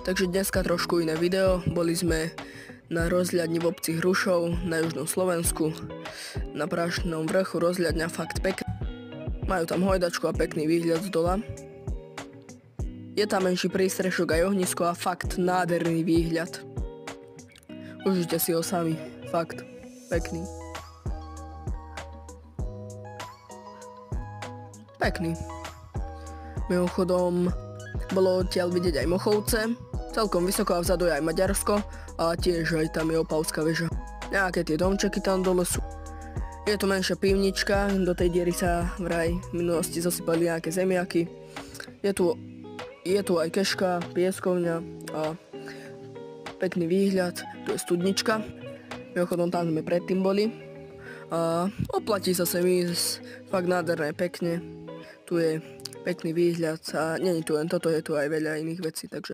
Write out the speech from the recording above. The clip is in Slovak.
Takže dneska trošku iné video. Boli sme na rozhľadni v obci Hrušov na južnom Slovensku. Na Prašnom vrchu rozhľadňa fakt pekná. Majú tam hojdačku a pekný výhľad z dola. Je tam menší prístrešok aj ohnisko a fakt nádherný výhľad. Užite si ho sami. Fakt pekný. Pekný. Mimochodom, bolo odtiaľ vidieť aj Mochovce, celkom vysoko a vzadu je aj Maďarsko a tiež aj tam je Opavská väža. Nejaké tie domčeky tam dole sú. Je to menšia pivnička, do tej diery sa vraj v minulosti zasypali nejaké zemiaky. Je tu aj keška, pieskovňa a pekný výhľad, tu je studnička. Mimochodom tam sme predtým boli a oplatí sa sem ísť, fakt nádherné, pekne. Tu je pekný výhľad a nie je tu len toto, je tu aj veľa iných vecí, takže